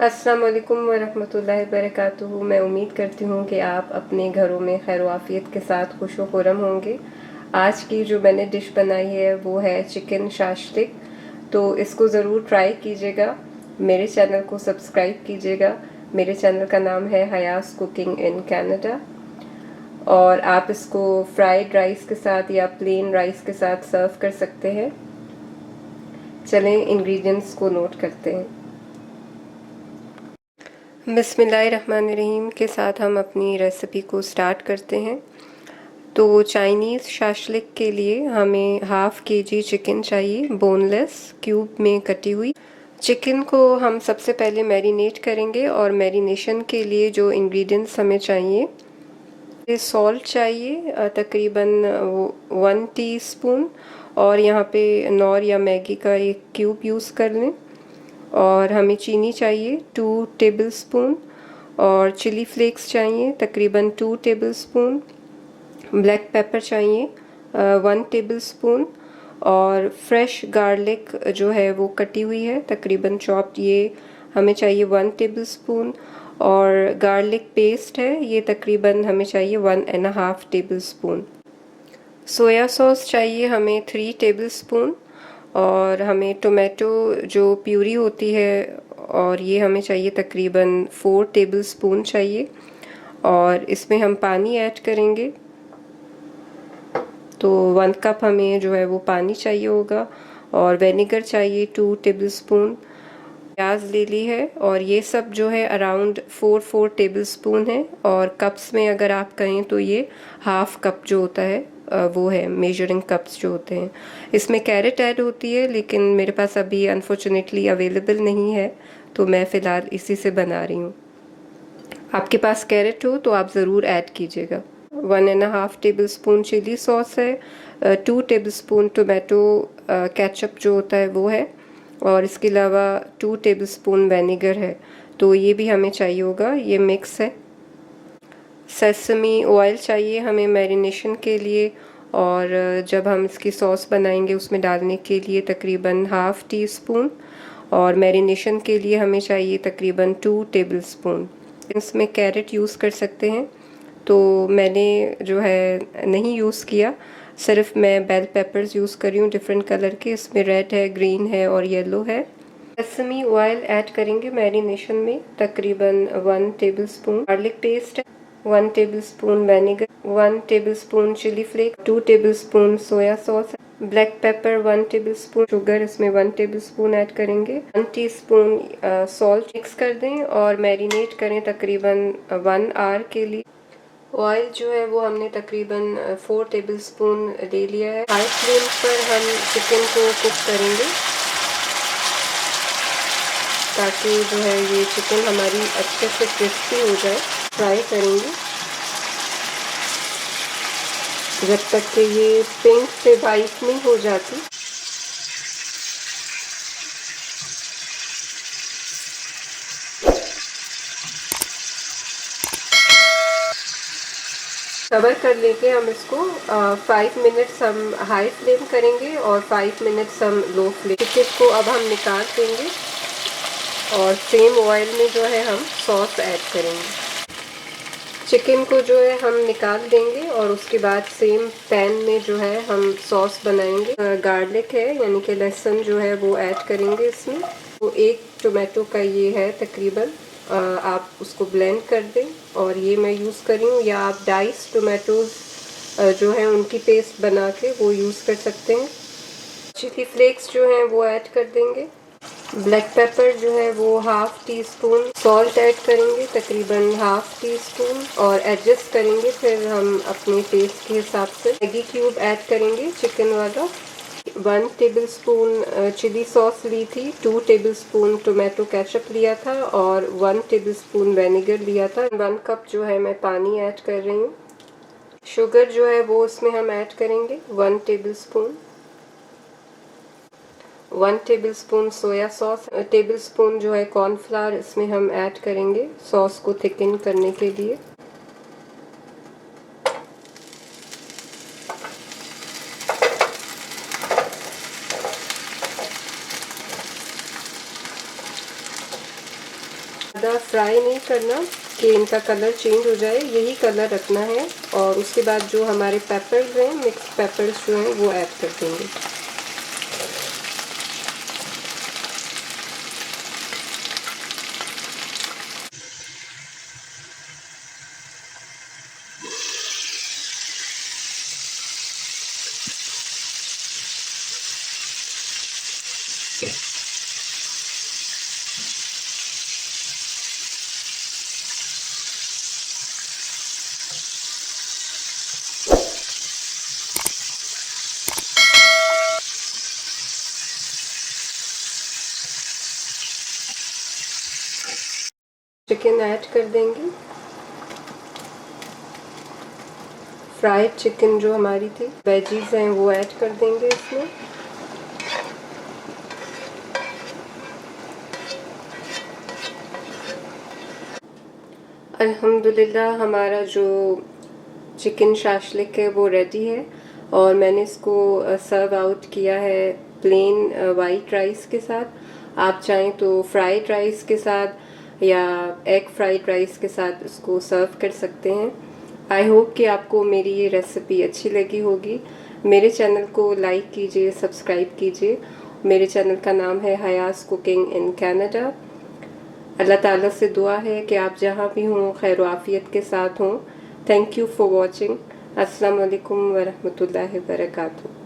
अस्सलाम वालेकुम वरहमतुल्लाहि वबरकातुहू। मैं उम्मीद करती हूँ कि आप अपने घरों में खैर आफियत के साथ खुश व खुरम होंगे। आज की जो मैंने डिश बनाई है वो है चिकन शाश्लिक। तो इसको ज़रूर ट्राई कीजिएगा। मेरे चैनल को सब्सक्राइब कीजिएगा। मेरे चैनल का नाम है हयास कुकिंग इन कनाडा। और आप इसको फ्राइड राइस के साथ या प्लेन राइस के साथ सर्व कर सकते हैं। चलें इंग्रेडिएंट्स को नोट करते हैं। बिस्मिल्लाहिर्रहमानिर्रहीम के साथ हम अपनी रेसिपी को स्टार्ट करते हैं। तो चाइनीज़ शाशलिक के लिए हमें हाफ़ केजी चिकन चाहिए, बोनलेस, क्यूब में कटी हुई। चिकन को हम सबसे पहले मैरिनेट करेंगे और मैरिनेशन के लिए जो इंग्रेडिएंट्स हमें चाहिए, सॉल्ट चाहिए तकरीबन 1 टीस्पून, और यहाँ पे नौर या मैगी का एक क्यूब यूज़ कर लें। और हमें चीनी चाहिए 2 टेबलस्पून, और चिली फ्लेक्स चाहिए तकरीबन 2 टेबलस्पून। ब्लैक पेपर चाहिए 1 टेबलस्पून, और फ्रेश गार्लिक जो है वो कटी हुई है तकरीबन चॉप्ड, ये हमें चाहिए 1 टेबलस्पून। और गार्लिक पेस्ट है ये तकरीबन हमें चाहिए 1.5 टेबलस्पून। सोया सॉस चाहिए हमें 3 टेबलस्पून, और हमें टोमेटो जो प्यूरी होती है और ये हमें चाहिए तकरीबन 4 टेबलस्पून चाहिए। और इसमें हम पानी ऐड करेंगे, तो 1 कप हमें जो है वो पानी चाहिए होगा। और विनेगर चाहिए 2 टेबलस्पून। प्याज ले ली है, और ये सब जो है अराउंड 4 टेबलस्पून है। और कप्स में अगर आप कहें तो ये हाफ कप जो होता है वो है, मेजरिंग कप्स जो होते हैं। इसमें कैरेट ऐड होती है लेकिन मेरे पास अभी अनफॉर्चुनेटली अवेलेबल नहीं है, तो मैं फ़िलहाल इसी से बना रही हूँ। आपके पास कैरेट हो तो आप ज़रूर ऐड कीजिएगा। 1.5 टेबलस्पून चिली सॉस है, 2 टेबलस्पून टोमेटो केचप जो होता है वो है, और इसके अलावा 2 टेबलस्पून विनेगर है, तो ये भी हमें चाहिए होगा। ये मिक्स है। सेसमी ऑयल चाहिए हमें मैरिनेशन के लिए, और जब हम इसकी सॉस बनाएंगे उसमें डालने के लिए तकरीबन हाफ़ टी स्पून, और मैरिनेशन के लिए हमें चाहिए तकरीबन 2 टेबलस्पून। इसमें कैरेट यूज़ कर सकते हैं, तो मैंने जो है नहीं यूज़ किया, सिर्फ मैं बेल पेपर्स यूज़ कर रही हूँ डिफरेंट कलर के। इसमें रेड है, ग्रीन है और येलो है। सेसमी ऑयल ऐड करेंगे मैरिनेशन में तकरीबन 1 टेबलस्पून। गार्लिक पेस्ट है 1 tablespoon, vinegar 1 tablespoon, chilli flakes 2 tablespoon, soya sauce, black pepper 1 tablespoon, sugar इसमें 1 टेबलस्पून ऐड करेंगे, 1 टीस्पून सॉल्ट मिक्स कर दें और मैरिनेट करें तकरीबन 1 आवर के लिए। ऑयल जो है वो हमने तकरीबन 4 टेबलस्पून ले लिया है। हाई फ्लेम पर हम चिकन को कुक करेंगे ताकि जो है ये चिकन हमारी अच्छे से क्रिस्पी हो जाए। फ्राई करेंगे जब तक कि ये पिंक से वाइट नहीं हो जाती। कवर कर लेके हम इसको 5 मिनट्स हम हाई फ्लेम करेंगे और 5 मिनट्स हम लो फ्लेम। चिकन को अब हम निकाल देंगे और सेम ऑयल में जो है हम सॉस ऐड करेंगे। चिकन को जो है हम निकाल देंगे और उसके बाद सेम पैन में जो है हम सॉस बनाएंगे। गार्लिक है यानी कि लहसुन जो है वो ऐड करेंगे इसमें। तो 1 टोमेटो का ये है तकरीबन, आप उसको ब्लेंड कर दें, और ये मैं यूज़ कर रही हूँ, या आप डाइस टोमेटोज़ जो है उनकी पेस्ट बना के वो यूज़ कर सकते हैं। चिली फ्लेक्स जो है वो ऐड कर देंगे। ब्लैक पेपर जो है वो half tea spoon, salt add करेंगे तकरीबन हाफ़ टी स्पून, और एडजस्ट करेंगे फिर हम अपने टेस्ट के हिसाब से। मैगी क्यूब ऐड करेंगे चिकन वाला। 1 टेबलस्पून चिली सॉस ली थी, 2 टेबलस्पून टोमेटो केचप लिया था, और 1 टेबलस्पून विनेगर लिया था। 1 कप जो है मैं पानी ऐड कर रही हूँ। शुगर जो है वो इसमें हम ऐड करेंगे 1 tablespoon. 1 tablespoon soya sauce, tablespoon जो है कॉर्नफ्लावर इसमें हम ऐड करेंगे सॉस को थिकन करने के लिए। ज़्यादा फ्राई नहीं करना कि इनका कलर चेंज हो जाए, यही कलर रखना है। और उसके बाद जो हमारे पेपर्स हैं, मिक्स पेपर्स जो हैं वो ऐड कर देंगे। चिकन ऐड कर देंगे। फ्राइड चिकन जो हमारी थी, वेजीज हैं वो ऐड कर देंगे इसमें। अल्हम्दुलिल्लाह हमारा जो चिकन शाशलिक है वो रेडी है और मैंने इसको सर्व आउट किया है प्लेन वाइट राइस के साथ। आप चाहें तो फ्राइड राइस के साथ या एग फ्राइड राइस के साथ इसको सर्व कर सकते हैं। आई होप कि आपको मेरी ये रेसिपी अच्छी लगी होगी। मेरे चैनल को लाइक कीजिए, सब्सक्राइब कीजिए। मेरे चैनल का नाम है हयास कुकिंग इन कनाडा। अल्लाह ताला से दुआ है कि आप जहाँ भी हों खैर आफियत के साथ हों। Thank you for watching. अस्सलाम वालेकुम वरहमतुल्लाहि वबरकातुहू।